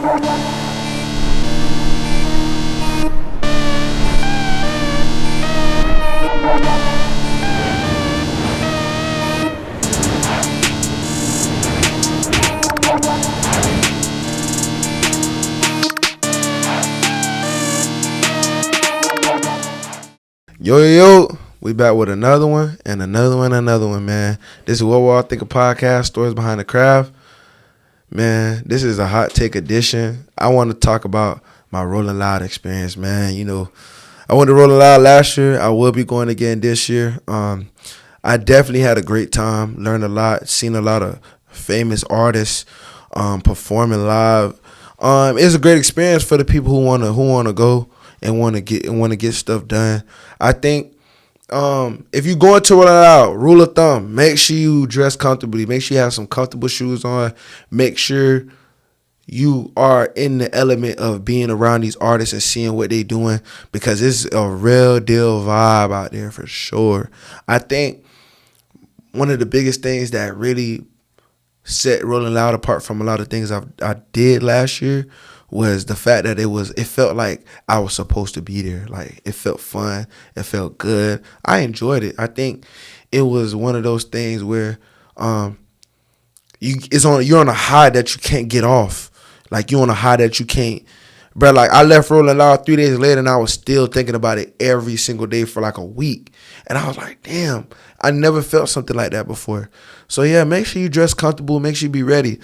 Yo, we back with another one and another one, man. This is What We All Think of Podcast, Stories Behind the Craft. Man, this is a hot take edition. I want to talk about my RollingLoud experience, man. You know, I went to RollingLoud last year. I will be going again this year. I definitely had a great time, learned a lot, seen a lot of famous artists performing live. It's a great experience for the people who wanna go and want to get stuff done. I think if you go into RollingLoud, rule of thumb, make sure you dress comfortably. Make sure you have some comfortable shoes on. Make sure you are in the element of being around these artists and seeing what they're doing, because it's a real deal vibe out there for sure. I think one of the biggest things that really set RollingLoud apart from a lot of things I did last year was the fact that it felt like I was supposed to be there. Like, it felt fun, it felt good. I enjoyed it. I think it was one of those things where you're on a high that you can't get off. Like, you're on a high that you can't. Bro, like, I left RollingLoud 3 days later and I was still thinking about it every single day for like a week. And I was like, damn, I never felt something like that before. So yeah, make sure you dress comfortable, make sure you be ready.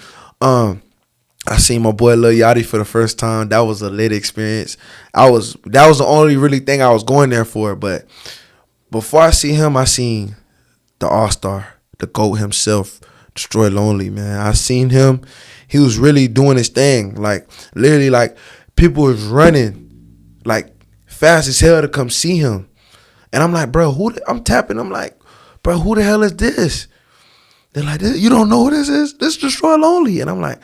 I seen my boy Lil Yachty for the first time. That was a lit experience. That was the only really thing I was going there for. But before I see him, I seen the All-Star, the GOAT himself, Destroy Lonely, man. I seen him. He was really doing his thing. Like, literally, like, people was running like fast as hell to come see him. And I'm like, bro, I'm tapping. I'm like, bro, who the hell is this? They're like, you don't know who this is? This is Destroy Lonely. And I'm like,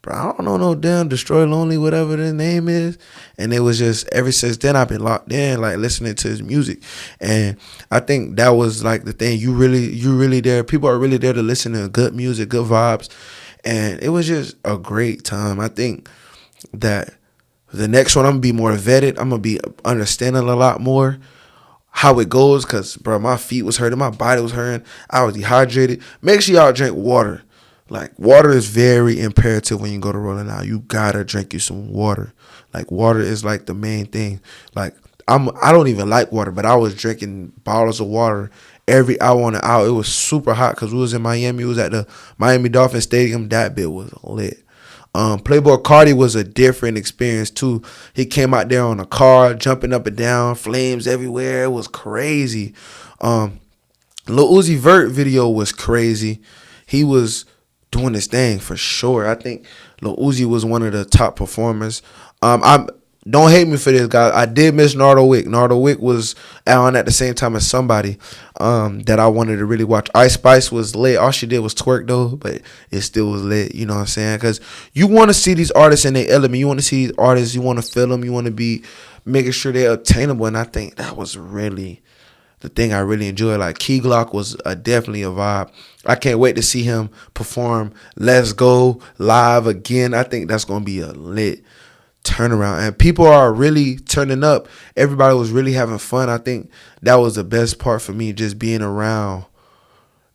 bro, I don't know no damn Destroy Lonely, whatever the name is. And it was just, ever since then, I've been locked in, like, listening to his music. And I think that was like the thing. You really there. People are really there to listen to good music, good vibes. And it was just a great time. I think that the next one, I'm going to be more vetted. I'm going to be understanding a lot more how it goes, because, bro, my feet was hurting. My body was hurting. I was dehydrated. Make sure y'all drink water. Like, water is very imperative when you go to RollingLoud. You gotta drink you some water. Like, water is like the main thing. Like, I don't even like water, but I was drinking bottles of water every hour on the hour. It was super hot because we was in Miami. It was at the Miami Dolphins Stadium. That bit was lit. Playboy Cardi was a different experience too. He came out there on a car, jumping up and down, flames everywhere. It was crazy. Lil Uzi Vert video was crazy. He was doing his thing for sure. I think Lil Uzi was one of the top performers. Don't hate me for this, guys. I did miss Nardo Wick. Nardo Wick was on at the same time as somebody that I wanted to really watch. Ice Spice was lit. All she did was twerk, though, but it still was lit. You know what I'm saying? Because you want to see these artists in their element. You want to see these artists. You want to feel them. You want to be making sure they're obtainable. And I think that was really the thing I really enjoyed. Like, Key Glock was definitely a vibe. I can't wait to see him perform Let's Go live again. I think that's going to be a lit turnaround. And people are really turning up. Everybody was really having fun. I think that was the best part for me, just being around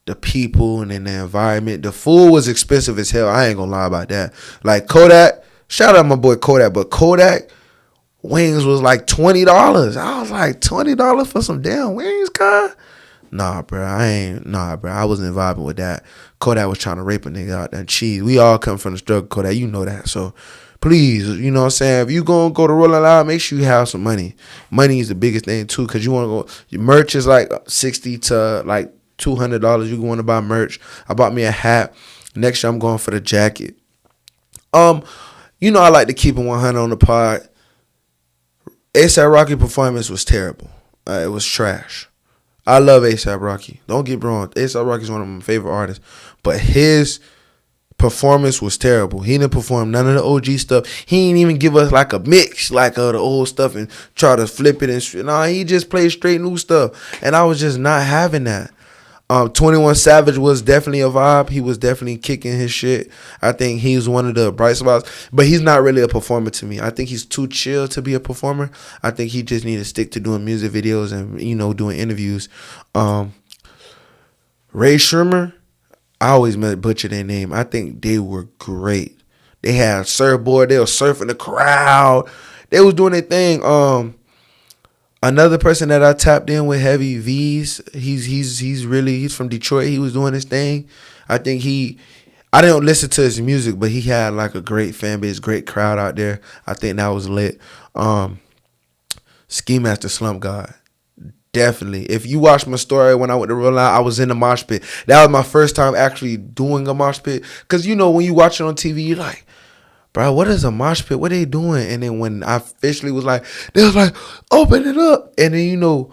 the people and in the environment. The food was expensive as hell. I ain't going to lie about that. Like, Kodak, shout out my boy Kodak, but Kodak wings was like $20. I was like, $20 for some damn wings, cuz? Nah, bro. I wasn't vibing with that. Kodak was trying to rape a nigga out there. Cheese. We all come from the struggle, Kodak. You know that. So, please, you know what I'm saying? If you going to go to RollingLoud, make sure you have some money. Money is the biggest thing, too, because you want to go. Your merch is like $60 to like $200. You want to buy merch. I bought me a hat. Next year, I'm going for the jacket. You know I like to keep it 100 on the pod. A$AP Rocky performance was terrible. It was trash. I love A$AP Rocky. Don't get me wrong. A$AP Rocky is one of my favorite artists. But his performance was terrible. He didn't perform none of the OG stuff. He didn't even give us like a mix like of the old stuff and try to flip it. Nah, he just played straight new stuff. And I was just not having that. 21 Savage was definitely a vibe. He was definitely kicking his shit. I think he was one of the bright spots, but he's not really a performer to me. I think he's too chill to be a performer. I think he just need to stick to doing music videos and doing interviews. Ray Shermer, I always butcher their name. I think they were great. They had surfboard. They were surfing the crowd. They was doing their thing. Another person that I tapped in with heavy V's, he's from Detroit. He was doing his thing. I think I didn't listen to his music, but he had like a great fan base, great crowd out there. I think that was lit. Ski Master Slump God. Definitely. If you watch my story when I went to RollingLoud, I was in the mosh pit. That was my first time actually doing a mosh pit. Because, when you watch it on TV, you're like, bro, what is a mosh pit? What are they doing? And then when I officially was like, they was like, open it up. And then,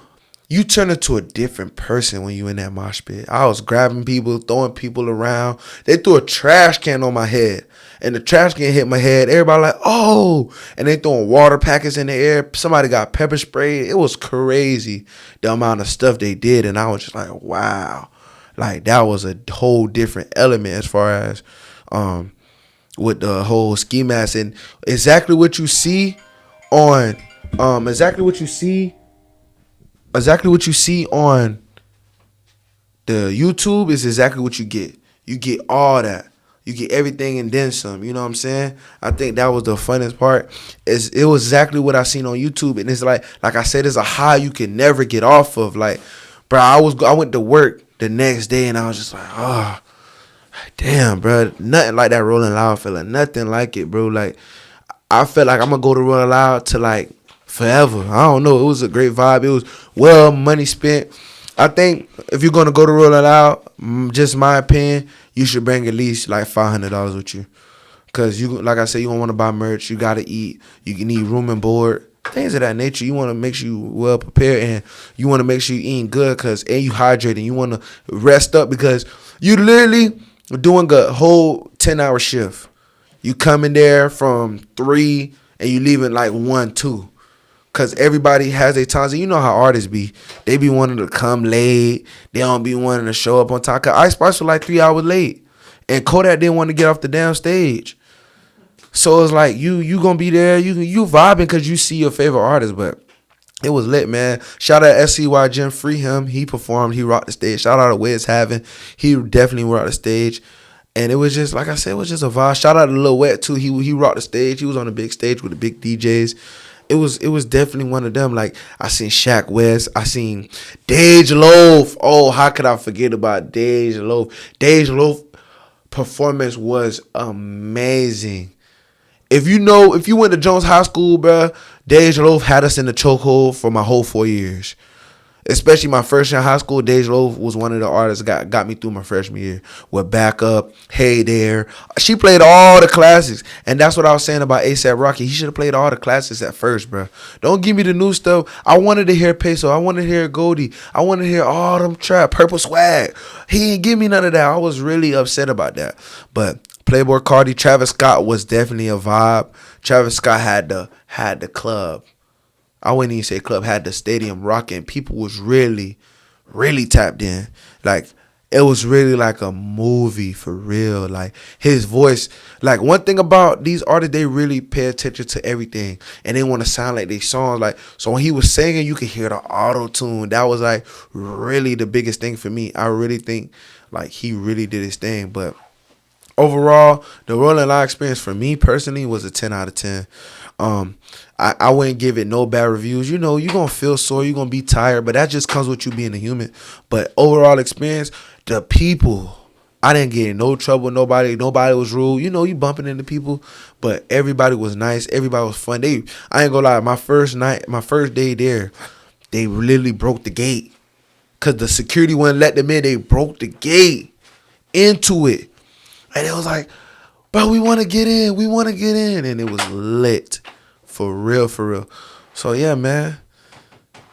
you turn into a different person when you in that mosh pit. I was grabbing people, throwing people around. They threw a trash can on my head. And the trash can hit my head. Everybody like, oh. And they throwing water packets in the air. Somebody got pepper spray. It was crazy, the amount of stuff they did. And I was just like, wow. Like, that was a whole different element as far as with the whole ski mask. And exactly what you see on on the YouTube is exactly what you get. You get all that. You get everything and then some. You know what I'm saying? I think that was the funnest part. It was exactly what I seen on YouTube, and it's like I said, it's a high you can never get off of. Like, bro, I went to work the next day and I was just like, oh, damn, bro, nothing like that RollingLoud feeling. Nothing like it, bro. Like, I felt like I'm gonna go to RollingLoud to like forever. I don't know. It was a great vibe. It was well money spent. I think if you're gonna go to RollingLoud, just my opinion, you should bring at least like $500 with you, cause like I said, you don't want to buy merch. You gotta eat. You need room and board, things of that nature. You want to make sure you well prepared, and you want to make sure you eating good, and you hydrating. You want to rest up because you literally doing a whole 10-hour shift. You coming there from 3 and you leaving like 1, 2. Because everybody has their times. And you know how artists be. They be wanting to come late. They don't be wanting to show up on time. Because Ice Spice was like 3 hours late. And Kodak didn't want to get off the damn stage. So it's like you going to be there. You vibing because you see your favorite artist. But it was lit, man. Shout out to SCY Jim. Free him. He performed. He rocked the stage. Shout out to Wiz Having. He definitely rocked the stage. And it was just, like I said, it was just a vibe. Shout out to Lil Wet, too. He rocked the stage. He was on the big stage with the big DJs. It was definitely one of them. Like, I seen Shaq West. I seen Dej Loaf. Oh, how could I forget about Dej Loaf? Dej Loaf performance was amazing. If you went to Jones High School, bro, Dej Loaf had us in the chokehold for my whole 4 years. Especially my first year in high school, Dej Loaf was one of the artists that got me through my freshman year. With Back Up, Hey There. She played all the classics. And that's what I was saying about A$AP Rocky. He should have played all the classics at first, bro. Don't give me the new stuff. I wanted to hear Peso. I wanted to hear Goldie. I wanted to hear all them trap, Purple Swag. He didn't give me none of that. I was really upset about that. But Playboy Cardi, Travis Scott was definitely a vibe. Travis Scott had the club. I wouldn't even say club, had the stadium rocking. People was really, really tapped in. Like, it was really like a movie for real. Like, his voice, like, one thing about these artists, they really pay attention to everything. And they want to sound like they songs. Like, so when he was singing, you could hear the auto-tune. That was, like, really the biggest thing for me. I really think, like, he really did his thing. But overall, the RollingLoud experience for me personally was a 10 out of 10. I wouldn't give it no bad reviews. You're going to feel sore. You're going to be tired. But that just comes with you being a human. But overall experience, the people, I didn't get in no trouble. Nobody was rude. You bumping into people. But everybody was nice. Everybody was fun. I ain't going to lie. My first day there, they literally broke the gate. Because the security wouldn't let them in. They broke the gate into it. And it was like, bro, we want to get in. We want to get in. And it was lit. For real, for real. So, yeah, man.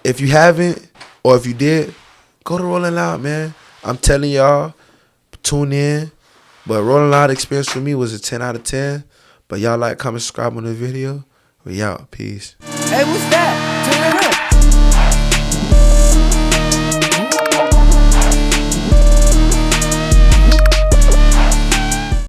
If you haven't, or if you did, go to RollingLoud, man. I'm telling y'all, tune in. But RollingLoud experience for me was a 10 out of 10. But y'all like, comment, subscribe on the video. We out. Peace. Hey, what's that? Turn it up.